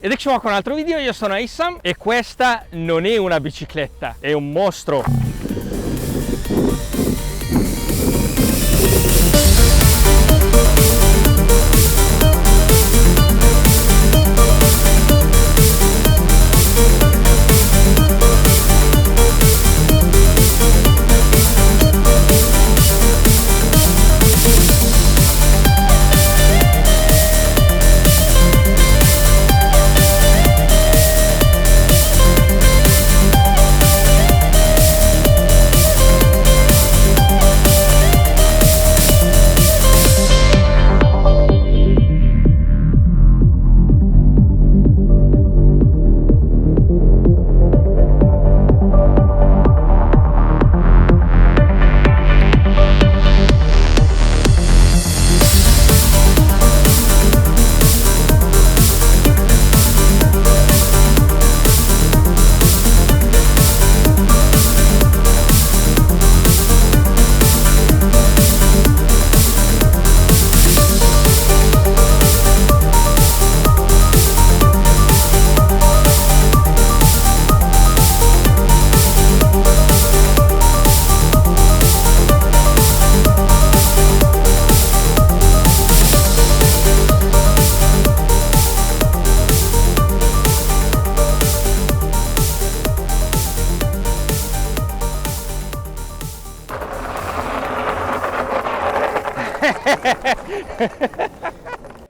Ed eccoci qua con un altro video, io sono Issam e questa non è una bicicletta, è un mostro.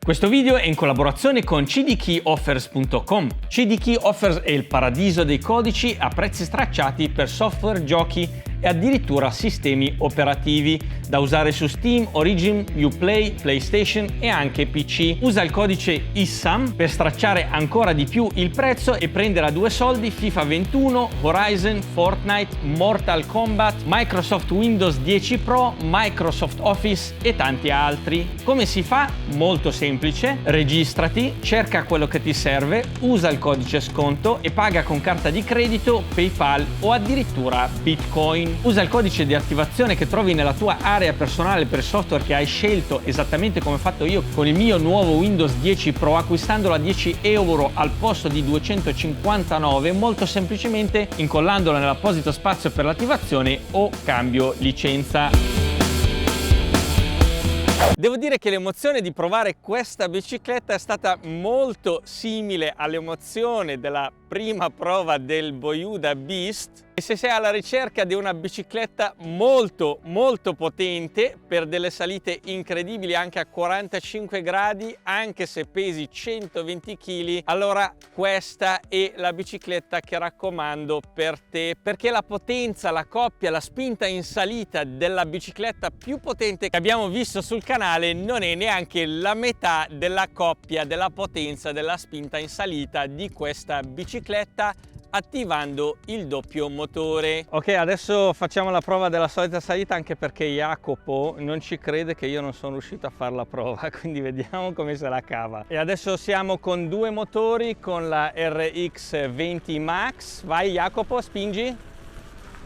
Questo video è in collaborazione con cdkeyoffers.com. CDKey Offers è il paradiso dei codici a prezzi stracciati per software, giochi e addirittura sistemi operativi da usare su Steam, Origin, Uplay, PlayStation e anche PC. Usa il codice ISSAM per stracciare ancora di più il prezzo e prendere a due soldi FIFA 21, Horizon, Fortnite, Mortal Kombat, Microsoft Windows 10 Pro, Microsoft Office e tanti altri. Come si fa? Molto semplice. Registrati, cerca quello che ti serve, usa il codice sconto e paga con carta di credito, PayPal o addirittura Bitcoin. Usa il codice di attivazione che trovi nella tua area personale per il software che hai scelto, esattamente come ho fatto io con il mio nuovo Windows 10 Pro, acquistandolo a 10 euro al posto di 259, molto semplicemente incollandolo nell'apposito spazio per l'attivazione o cambio licenza. Devo dire che l'emozione di provare questa bicicletta è stata molto simile all'emozione della prima prova del Boyuda Beast. E se sei alla ricerca di una bicicletta molto potente per delle salite incredibili anche a 45 gradi, anche se pesi 120 kg, allora questa è la bicicletta che raccomando per te, perché la potenza, la coppia, la spinta in salita della bicicletta più potente che abbiamo visto sul canale non è neanche la metà della coppia, della potenza, della spinta in salita di questa bicicletta, attivando il doppio motore. Ok, adesso facciamo la prova della solita salita, anche perché Jacopo non ci crede che io non sono riuscito a fare la prova, quindi vediamo come se la cava. E adesso siamo con due motori, con la RX20 Max. Vai Jacopo, spingi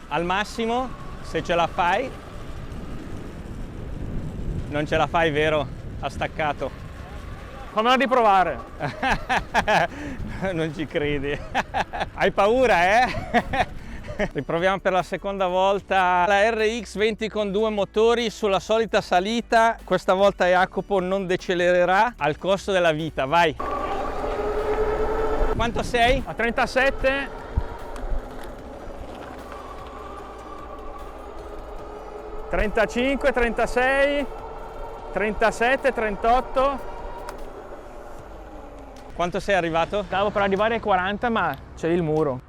al massimo, se ce la fai. Non ce la fai, vero? Ha staccato. Fammela riprovare. Non ci credi. Hai paura, eh? Riproviamo per la seconda volta la RX20 con due motori sulla solita salita. Questa volta Jacopo non decelererà al costo della vita. Vai. Quanto sei? A 37. 35, 36, 37, 38. Quanto sei arrivato? Stavo per arrivare ai 40, ma c'è il muro.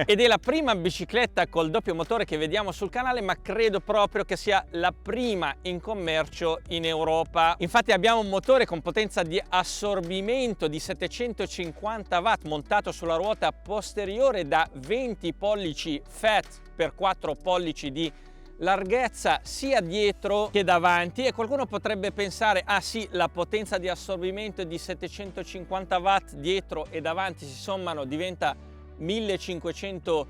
Ed è la prima bicicletta col doppio motore che vediamo sul canale, ma credo proprio che sia la prima in commercio in Europa. Infatti abbiamo un motore con potenza di assorbimento di 750 watt montato sulla ruota posteriore da 20 pollici fat per 4 pollici di larghezza sia dietro che davanti. E qualcuno potrebbe pensare: ah sì, la potenza di assorbimento di 750 watt dietro e davanti si sommano, diventa 1500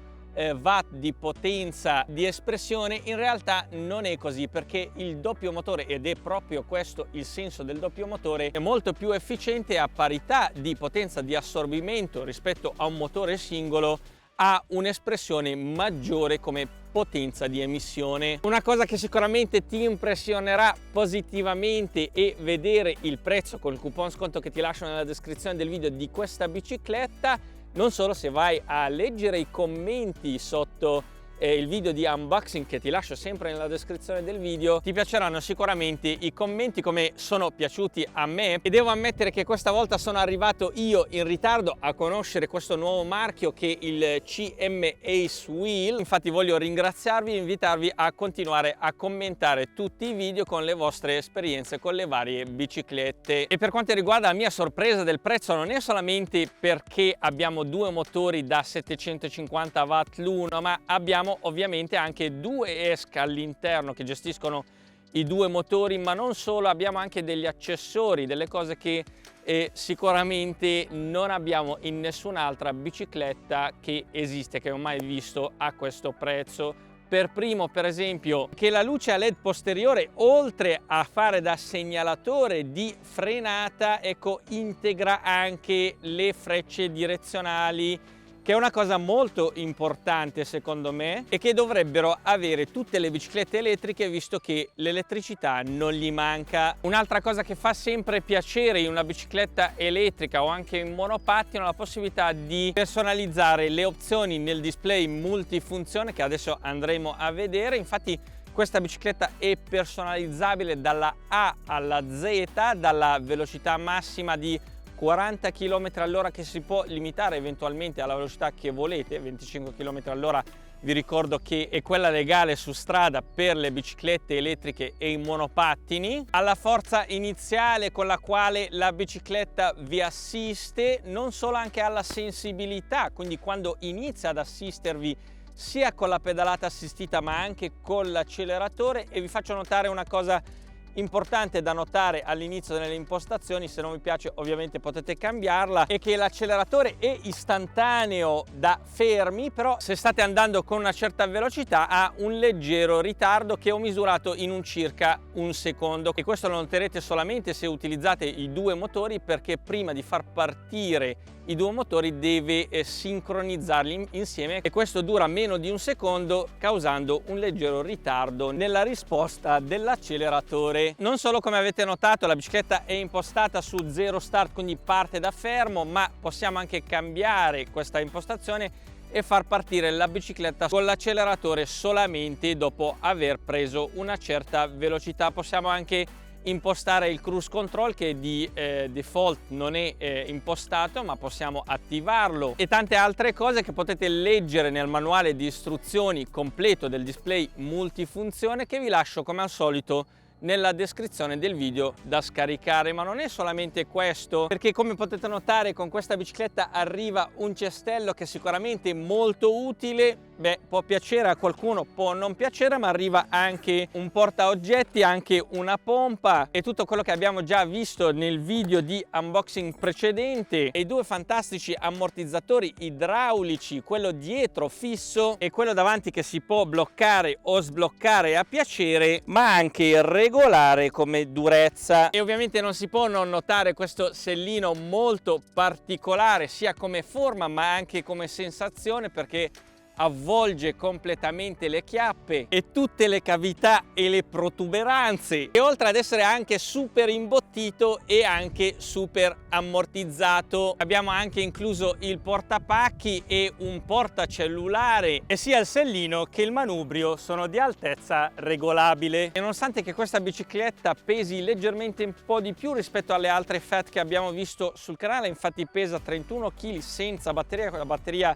watt di potenza di espressione, in realtà non è così, perché il doppio motore, ed è proprio questo il senso del doppio motore, è molto più efficiente a parità di potenza di assorbimento rispetto a un motore singolo, ha un'espressione maggiore come potenza di emissione. Una cosa che sicuramente ti impressionerà positivamente è vedere il prezzo con il coupon sconto che ti lascio nella descrizione del video di questa bicicletta. Non solo, se vai a leggere i commenti sotto il video di unboxing che ti lascio sempre nella descrizione del video, ti piaceranno sicuramente i commenti come sono piaciuti a me, e devo ammettere che questa volta sono arrivato io in ritardo a conoscere questo nuovo marchio che è il CM Ace Wheel. Infatti voglio ringraziarvi e invitarvi a continuare a commentare tutti i video con le vostre esperienze con le varie biciclette. E per quanto riguarda la mia sorpresa del prezzo, non è solamente perché abbiamo due motori da 750 watt l'uno, ma abbiamo ovviamente anche due ESC all'interno che gestiscono i due motori, ma non solo, abbiamo anche degli accessori, delle cose che sicuramente non abbiamo in nessun'altra bicicletta che esiste, che ho mai visto a questo prezzo. Per primo, per esempio, che la luce a LED posteriore, oltre a fare da segnalatore di frenata, ecco, integra anche le frecce direzionali, che è una cosa molto importante secondo me e che dovrebbero avere tutte le biciclette elettriche, visto che l'elettricità non gli manca. Un'altra cosa che fa sempre piacere in una bicicletta elettrica o anche in monopattino è la possibilità di personalizzare le opzioni nel display multifunzione che adesso andremo a vedere. Infatti questa bicicletta è personalizzabile dalla A alla Z, dalla velocità massima di 40 km all'ora, che si può limitare eventualmente alla velocità che volete, 25 km all'ora. Vi ricordo che è quella legale su strada per le biciclette elettriche e i monopattini, alla forza iniziale con la quale la bicicletta vi assiste, non solo, anche alla sensibilità, quindi quando inizia ad assistervi sia con la pedalata assistita ma anche con l'acceleratore. E vi faccio notare una cosa importante da notare all'inizio delle impostazioni: se non vi piace ovviamente potete cambiarla, è che l'acceleratore è istantaneo da fermi, però se state andando con una certa velocità ha un leggero ritardo che ho misurato in un circa un secondo, e questo lo noterete solamente se utilizzate i due motori, perché prima di far partire i due motori deve sincronizzarli insieme, e questo dura meno di un secondo, causando un leggero ritardo nella risposta dell'acceleratore. Non solo, come avete notato, la bicicletta è impostata su zero start, quindi parte da fermo, ma possiamo anche cambiare questa impostazione e far partire la bicicletta con l'acceleratore solamente dopo aver preso una certa velocità. Possiamo anche impostare il cruise control, che di default non è impostato, ma possiamo attivarlo, e tante altre cose che potete leggere nel manuale di istruzioni completo del display multifunzione, che vi lascio come al solito nella descrizione del video da scaricare. Ma non è solamente questo, perché come potete notare con questa bicicletta arriva un cestello che sicuramente è molto utile. Può piacere a qualcuno, può non piacere, ma arriva anche un portaoggetti, anche una pompa e tutto quello che abbiamo già visto nel video di unboxing precedente, e due fantastici ammortizzatori idraulici, quello dietro fisso e quello davanti che si può bloccare o sbloccare a piacere, ma anche regolare come durezza. E ovviamente non si può non notare questo sellino molto particolare, sia come forma ma anche come sensazione, perché avvolge completamente le chiappe e tutte le cavità e le protuberanze, e oltre ad essere anche super imbottito e anche super ammortizzato. Abbiamo anche incluso il portapacchi e un portacellulare, e sia il sellino che il manubrio sono di altezza regolabile. E nonostante che questa bicicletta pesi leggermente un po' di più rispetto alle altre Fat che abbiamo visto sul canale, infatti pesa 31 kg senza batteria, con la batteria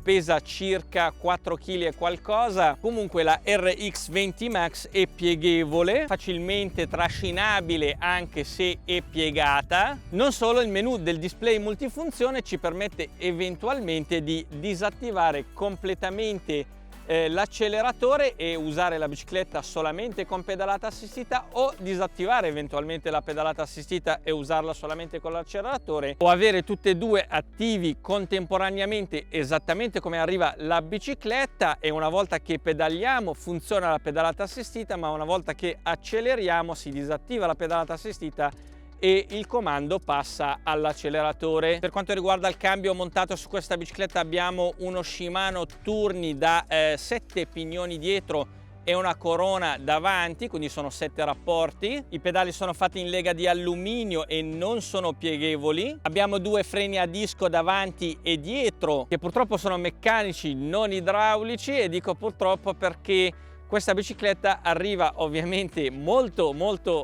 pesa circa 4 kg e qualcosa. Comunque la RX20 Max è pieghevole, facilmente trascinabile anche se è piegata. Non solo, il menu del display multifunzione ci permette eventualmente di disattivare completamente l'acceleratore e usare la bicicletta solamente con pedalata assistita, o disattivare eventualmente la pedalata assistita e usarla solamente con l'acceleratore, o avere tutte e due attivi contemporaneamente esattamente come arriva la bicicletta, e una volta che pedaliamo funziona la pedalata assistita, ma una volta che acceleriamo si disattiva la pedalata assistita e il comando passa all'acceleratore. Per quanto riguarda il cambio montato su questa bicicletta, abbiamo uno Shimano Tourney da 7 pignoni dietro e una corona davanti, quindi sono 7 rapporti. I pedali sono fatti in lega di alluminio e non sono pieghevoli. Abbiamo 2 freni a disco davanti e dietro, che purtroppo sono meccanici, non idraulici, e dico purtroppo perché questa bicicletta arriva ovviamente molto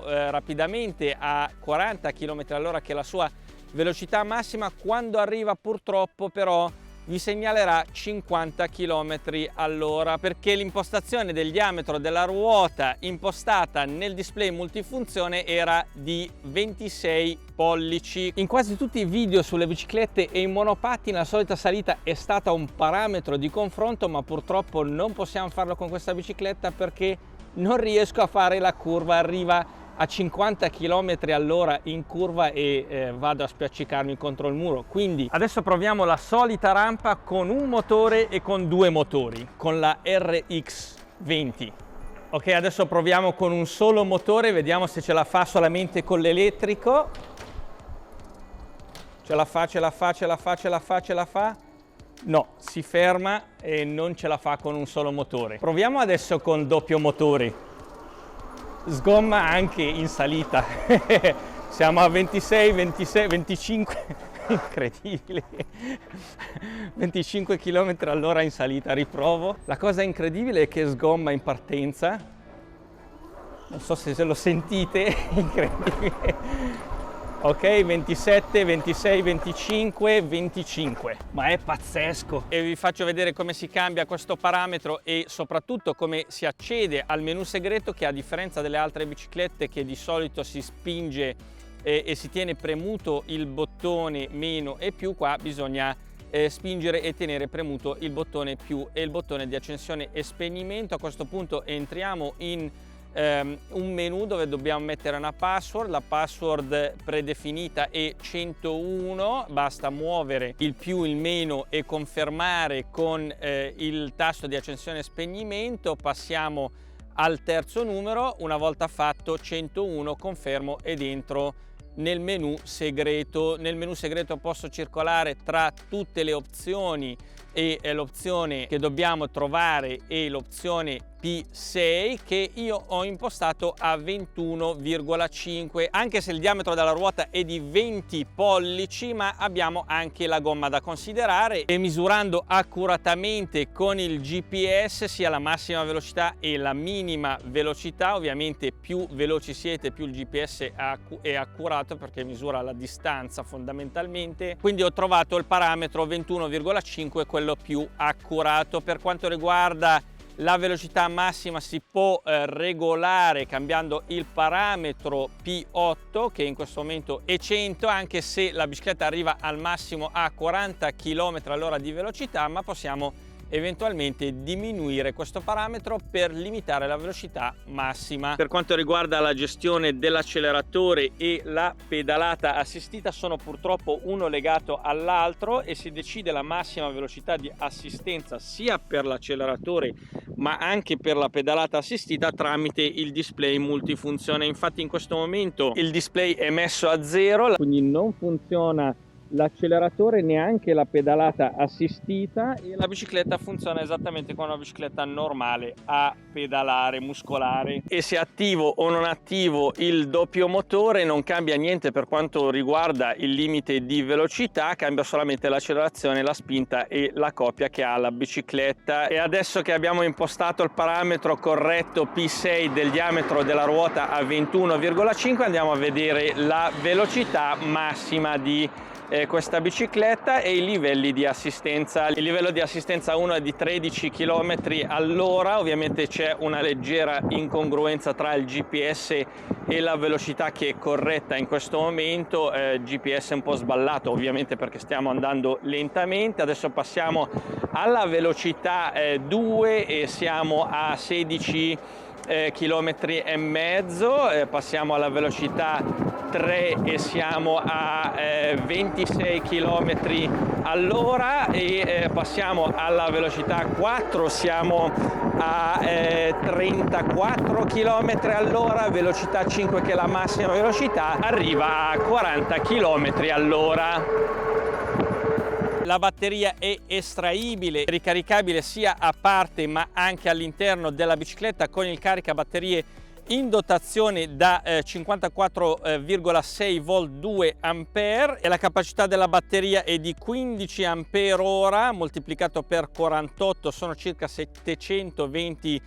rapidamente a 40 km/h, che è la sua velocità massima. Quando arriva purtroppo però vi segnalerà 50 km/h, perché l'impostazione del diametro della ruota impostata nel display multifunzione era di 26 pollici. In quasi tutti i video sulle biciclette e i monopattini la solita salita è stata un parametro di confronto, ma purtroppo non possiamo farlo con questa bicicletta perché non riesco a fare la curva. Arriva a 50 km/h in curva e vado a spiaccicarmi contro il muro. Quindi adesso proviamo la solita rampa con un motore e con 2 motori, con la RX20. Ok, adesso proviamo con un solo motore, vediamo se ce la fa solamente con l'elettrico. Ce la fa? No, si ferma e non ce la fa con un solo motore. Proviamo adesso con doppio motore. Sgomma anche in salita. Siamo a 26, 25, incredibile, 25 km/h in salita. Riprovo. La cosa incredibile è che sgomma in partenza, non so se lo sentite, incredibile. Ok, 27, 26, 25, 25, ma è pazzesco. E vi faccio vedere come si cambia questo parametro e soprattutto come si accede al menu segreto, che a differenza delle altre biciclette che di solito si spinge e si tiene premuto il bottone meno e più, qua bisogna spingere e tenere premuto il bottone più e il bottone di accensione e spegnimento. A questo punto entriamo in un menu dove dobbiamo mettere una password. La password predefinita è 101, basta muovere il più, il meno e confermare con il tasto di accensione e spegnimento. Passiamo al terzo numero, una volta fatto 101 confermo ed entro nel menu segreto. Nel menu segreto posso circolare tra tutte le opzioni e l'opzione che dobbiamo trovare è l'opzione P6, che io ho impostato a 21,5, anche se il diametro della ruota è di 20 pollici, ma abbiamo anche la gomma da considerare, e misurando accuratamente con il GPS sia la massima velocità e la minima velocità. Ovviamente più veloci siete più il GPS è accurato, perché misura la distanza fondamentalmente. Quindi ho trovato il parametro 21,5, quello più accurato. Per quanto riguarda la velocità massima si può regolare cambiando il parametro P8, che in questo momento è 100, anche se la bicicletta arriva al massimo a 40 km/h di velocità, ma possiamo eventualmente diminuire questo parametro per limitare la velocità massima. Per quanto riguarda la gestione dell'acceleratore e la pedalata assistita, sono purtroppo uno legato all'altro e si decide la massima velocità di assistenza sia per l'acceleratore ma anche per la pedalata assistita tramite il display multifunzione. Infatti in questo momento il display è messo a 0, quindi non funziona l'acceleratore, neanche la pedalata assistita, e la bicicletta funziona esattamente come una bicicletta normale a pedalare muscolare. E se attivo o non attivo il doppio motore non cambia niente per quanto riguarda il limite di velocità, cambia solamente l'accelerazione, la spinta e la coppia che ha la bicicletta. E adesso che abbiamo impostato il parametro corretto P6 del diametro della ruota a 21,5, andiamo a vedere la velocità massima di questa bicicletta, e i livelli di assistenza. Il livello di assistenza 1 è di 13 km all'ora, ovviamente c'è una leggera incongruenza tra il GPS e la velocità che è corretta in questo momento. GPS è un po' sballato ovviamente perché stiamo andando lentamente. Adesso passiamo alla velocità 2 e siamo a 16 km e mezzo, passiamo alla velocità 3 e siamo a 26 km all'ora, e passiamo alla velocità 4, siamo a 34 km all'ora, velocità 5 che è la massima velocità, arriva a 40 km all'ora. La batteria è estraibile, ricaricabile sia a parte ma anche all'interno della bicicletta con il caricabatterie in dotazione da 54,6 volt 2 ampere, e la capacità della batteria è di 15 ampere ora moltiplicato per 48, sono circa 720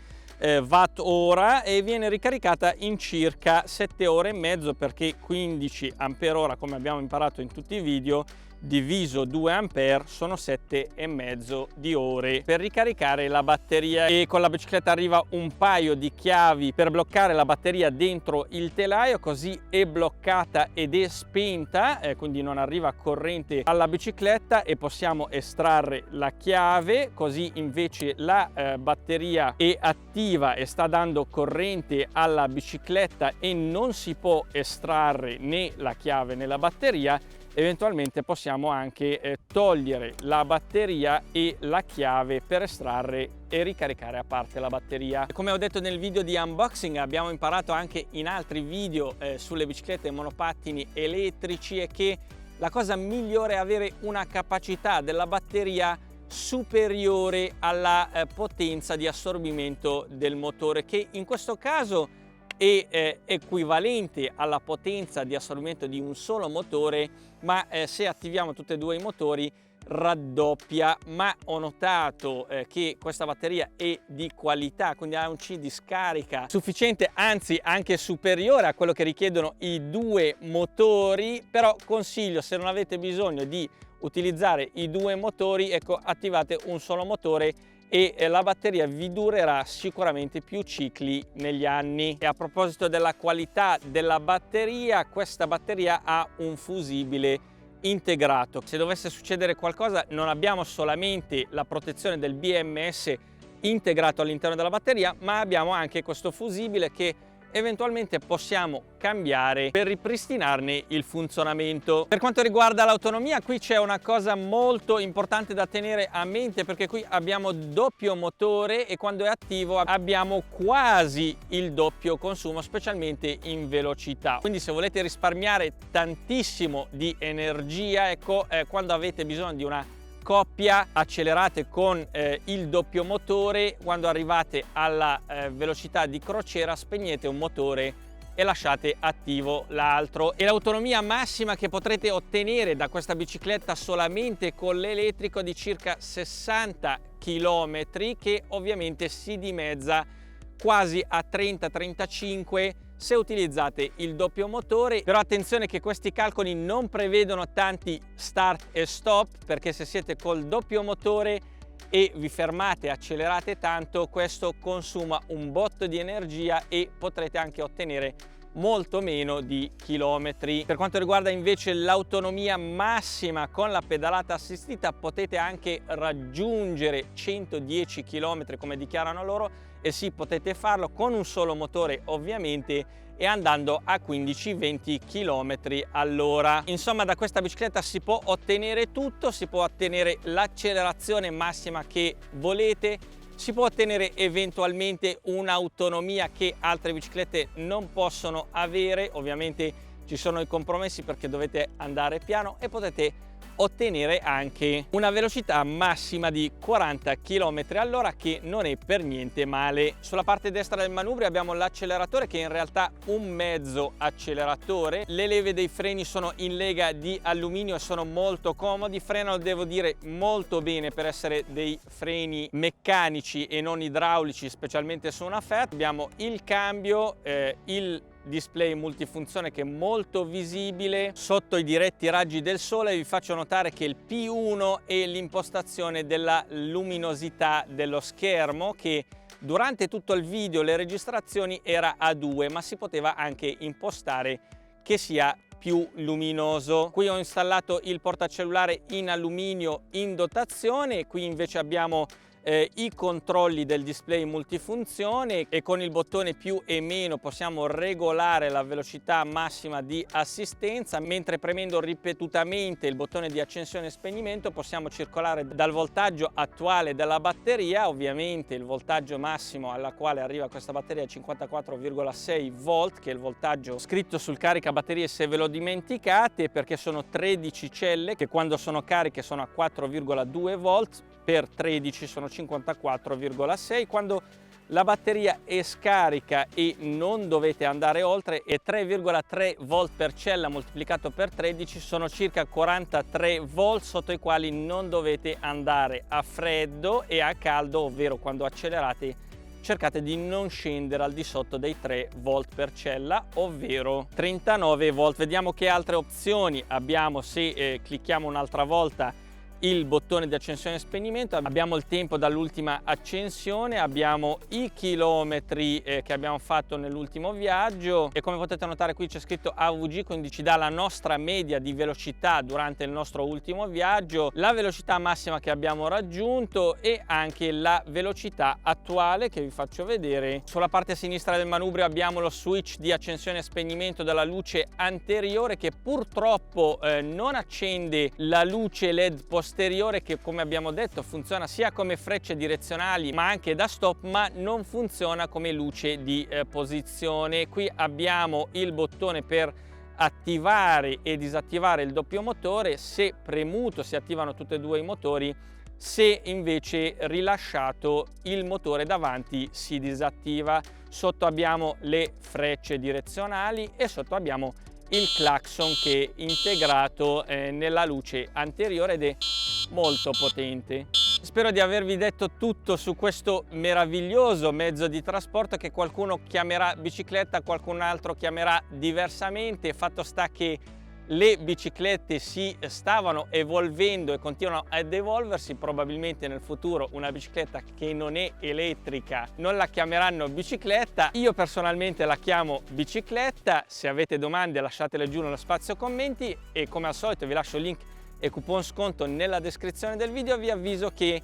watt ora, e viene ricaricata in circa 7 ore e mezzo, perché 15 ampere ora, come abbiamo imparato in tutti i video, diviso 2 ampere sono 7,5 di ore per ricaricare la batteria. E con la bicicletta arriva un paio di chiavi per bloccare la batteria dentro il telaio, così è bloccata ed è spenta, quindi non arriva corrente alla bicicletta, e possiamo estrarre la chiave, così invece la batteria è attiva e sta dando corrente alla bicicletta e non si può estrarre né la chiave né la batteria. Eventualmente possiamo anche togliere la batteria e la chiave per estrarre e ricaricare a parte la batteria. Come ho detto nel video di unboxing, abbiamo imparato anche in altri video sulle biciclette e monopattini elettrici, è che la cosa migliore è avere una capacità della batteria superiore alla potenza di assorbimento del motore, che in questo caso è equivalente alla potenza di assorbimento di un solo motore, ma se attiviamo tutti e due i motori raddoppia. Ma ho notato che questa batteria è di qualità, quindi ha un C di scarica sufficiente, anzi anche superiore a quello che richiedono i due motori. Però consiglio, se non avete bisogno di utilizzare i due motori, ecco, attivate un solo motore e la batteria vi durerà sicuramente più cicli negli anni. E a proposito della qualità della batteria, questa batteria ha un fusibile integrato. Se dovesse succedere qualcosa, non abbiamo solamente la protezione del BMS integrato all'interno della batteria, ma abbiamo anche questo fusibile che eventualmente possiamo cambiare per ripristinarne il funzionamento. Per quanto riguarda l'autonomia, qui c'è una cosa molto importante da tenere a mente, perché qui abbiamo doppio motore e quando è attivo abbiamo quasi il doppio consumo, specialmente in velocità. Quindi se volete risparmiare tantissimo di energia, ecco, quando avete bisogno di una coppia, accelerate con il doppio motore, quando arrivate alla velocità di crociera spegnete un motore e lasciate attivo l'altro. E l'autonomia massima che potrete ottenere da questa bicicletta solamente con l'elettrico è di circa 60 km, che ovviamente si dimezza quasi a 30-35 se utilizzate il doppio motore. Però attenzione che questi calcoli non prevedono tanti start e stop, perché se siete col doppio motore e vi fermate e accelerate tanto, questo consuma un botto di energia e potrete anche ottenere molto meno di chilometri. Per quanto riguarda invece l'autonomia massima con la pedalata assistita, potete anche raggiungere 110 km come dichiarano loro, e sì, potete farlo con un solo motore ovviamente e andando a 15-20 km all'ora. Insomma, da questa bicicletta si può ottenere tutto, si può ottenere l'accelerazione massima che volete, si può ottenere eventualmente un'autonomia che altre biciclette non possono avere. Ovviamente ci sono i compromessi perché dovete andare piano, e potete ottenere anche una velocità massima di 40 km all'ora, che non è per niente male. Sulla parte destra del manubrio abbiamo l'acceleratore, che è in realtà un mezzo acceleratore. Le leve dei freni sono in lega di alluminio e sono molto comodi, frenano, devo dire, molto bene per essere dei freni meccanici e non idraulici, specialmente su una Fiat. Abbiamo il cambio, il display multifunzione che è molto visibile sotto i diretti raggi del sole. Vi faccio notare che il P1 è l'impostazione della luminosità dello schermo, che durante tutto il video, le registrazioni, era a 2, ma si poteva anche impostare che sia più luminoso. Qui ho installato il portacellulare in alluminio in dotazione, qui invece abbiamo i controlli del display multifunzione e con il bottone più e meno possiamo regolare la velocità massima di assistenza, mentre premendo ripetutamente il bottone di accensione e spegnimento possiamo circolare dal voltaggio attuale della batteria. Ovviamente il voltaggio massimo alla quale arriva questa batteria è 54,6 volt, che è il voltaggio scritto sul caricabatterie se ve lo dimenticate, perché sono 13 celle che quando sono cariche sono a 4,2 volt, per 13 sono 54,6. Quando la batteria è scarica e non dovete andare oltre è 3,3 volt per cella moltiplicato per 13, sono circa 43 volt sotto i quali non dovete andare. A freddo e a caldo, ovvero quando accelerate, cercate di non scendere al di sotto dei 3 volt per cella, ovvero 39 volt. Vediamo che altre opzioni abbiamo se clicchiamo un'altra volta il bottone di accensione e spegnimento. Abbiamo il tempo dall'ultima accensione, abbiamo i chilometri che abbiamo fatto nell'ultimo viaggio e come potete notare qui c'è scritto AVG, quindi ci dà la nostra media di velocità durante il nostro ultimo viaggio, la velocità massima che abbiamo raggiunto e anche la velocità attuale che vi faccio vedere. Sulla parte sinistra del manubrio abbiamo lo switch di accensione e spegnimento della luce anteriore, che purtroppo non accende la luce LED posteriore, che come abbiamo detto funziona sia come frecce direzionali ma anche da stop, ma non funziona come luce di posizione. Qui abbiamo il bottone per attivare e disattivare il doppio motore. Se premuto si attivano tutti e due i motori, se invece rilasciato il motore davanti si disattiva. Sotto abbiamo le frecce direzionali e sotto abbiamo il clacson che è integrato nella luce anteriore ed è molto potente. Spero di avervi detto tutto su questo meraviglioso mezzo di trasporto che qualcuno chiamerà bicicletta, qualcun altro chiamerà diversamente. Fatto sta che le biciclette si stavano evolvendo e continuano ad evolversi. Probabilmente nel futuro una bicicletta che non è elettrica non la chiameranno bicicletta. Io personalmente la chiamo bicicletta. Se avete domande lasciatele giù nello spazio commenti e come al solito vi lascio il link e coupon sconto nella descrizione del video. Vi avviso che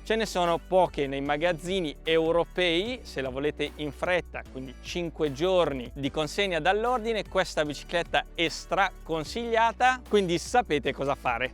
ce ne sono poche nei magazzini europei. Se la volete in fretta, quindi 5 giorni di consegna dall'ordine, questa bicicletta è straconsigliata, quindi sapete cosa fare.